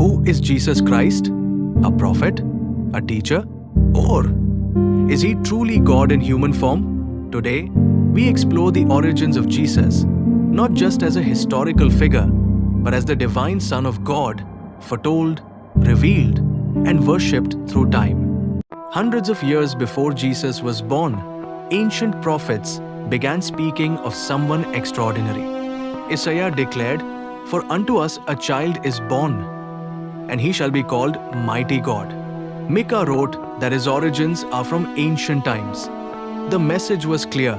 Who is Jesus Christ? A prophet? A teacher? Or is he truly God in human form? Today, we explore the origins of Jesus, not just as a historical figure, but as the divine Son of God, foretold, revealed, and worshipped through time. Hundreds of years before Jesus was born, ancient prophets began speaking of someone extraordinary. Isaiah declared, "For unto us a child is born, and he shall be called Mighty God." Micah wrote that his origins are from ancient times. The message was clear.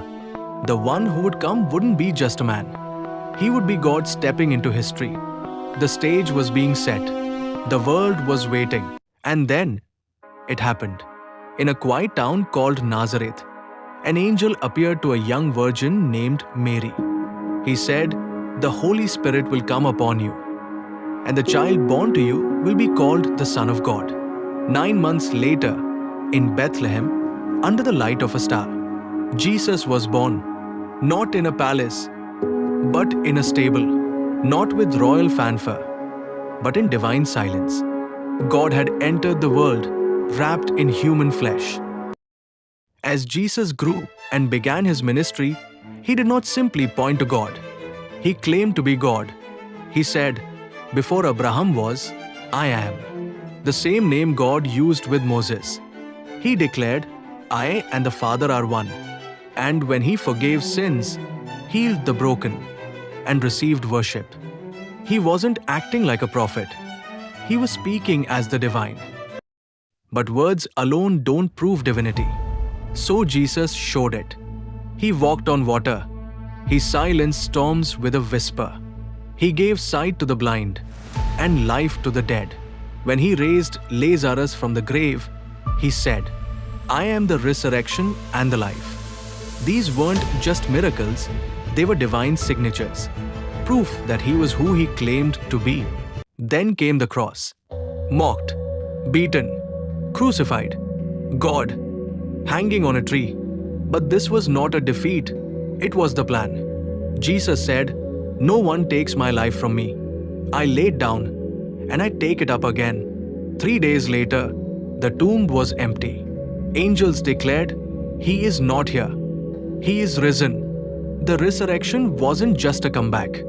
The one who would come wouldn't be just a man. He would be God stepping into history. The stage was being set. The world was waiting. And then it happened. In a quiet town called Nazareth, an angel appeared to a young virgin named Mary. He said, "The Holy Spirit will come upon you, and the child born to you will be called the Son of God." 9 months later, in Bethlehem, under the light of a star, Jesus was born, not in a palace, but in a stable, not with royal fanfare, but in divine silence. God had entered the world, wrapped in human flesh. As Jesus grew and began his ministry, he did not simply point to God. He claimed to be God. He said, "Before Abraham was, I am." The same name God used with Moses. He declared, "I and the Father are one." And when he forgave sins, healed the broken, and received worship, he wasn't acting like a prophet. He was speaking as the divine. But words alone don't prove divinity. So Jesus showed it. He walked on water. He silenced storms with a whisper. He gave sight to the blind and life to the dead. When he raised Lazarus from the grave, he said, "I am the resurrection and the life." These weren't just miracles, they were divine signatures, proof that he was who he claimed to be. Then came the cross. Mocked, beaten, crucified, God, hanging on a tree. But this was not a defeat, it was the plan. Jesus said, "No one takes my life from me. I lay it down, and I take it up again." 3 days later, the tomb was empty. Angels declared, "He is not here. He is risen." The resurrection wasn't just a comeback.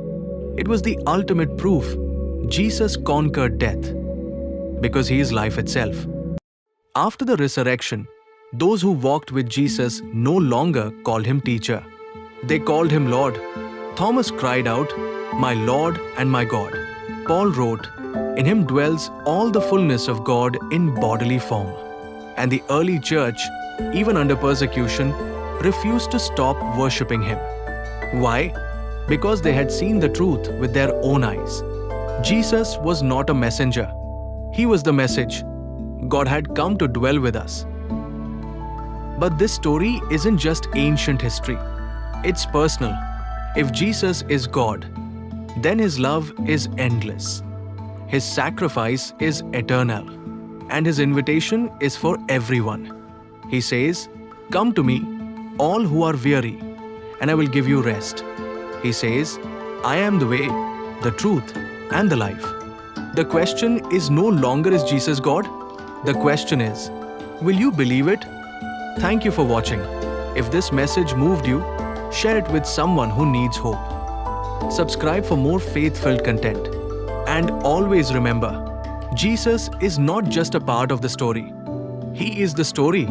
It was the ultimate proof Jesus conquered death, because he is life itself. After the resurrection, those who walked with Jesus no longer called him teacher. They called him Lord. Thomas cried out, "My Lord and my God." Paul wrote, "In him dwells all the fullness of God in bodily form." And the early church, even under persecution, refused to stop worshipping him. Why? Because they had seen the truth with their own eyes. Jesus was not a messenger. He was the message. God had come to dwell with us. But this story isn't just ancient history. It's personal. If Jesus is God, then his love is endless. His sacrifice is eternal. And his invitation is for everyone. He says, "Come to me, all who are weary, and I will give you rest." He says, "I am the way, the truth, and the life." The question is no longer, is Jesus God? The question is, will you believe it? Thank you for watching. If this message moved you, share it with someone who needs hope. Subscribe for more faith-filled content. And always remember, Jesus is not just a part of the story. He is the story.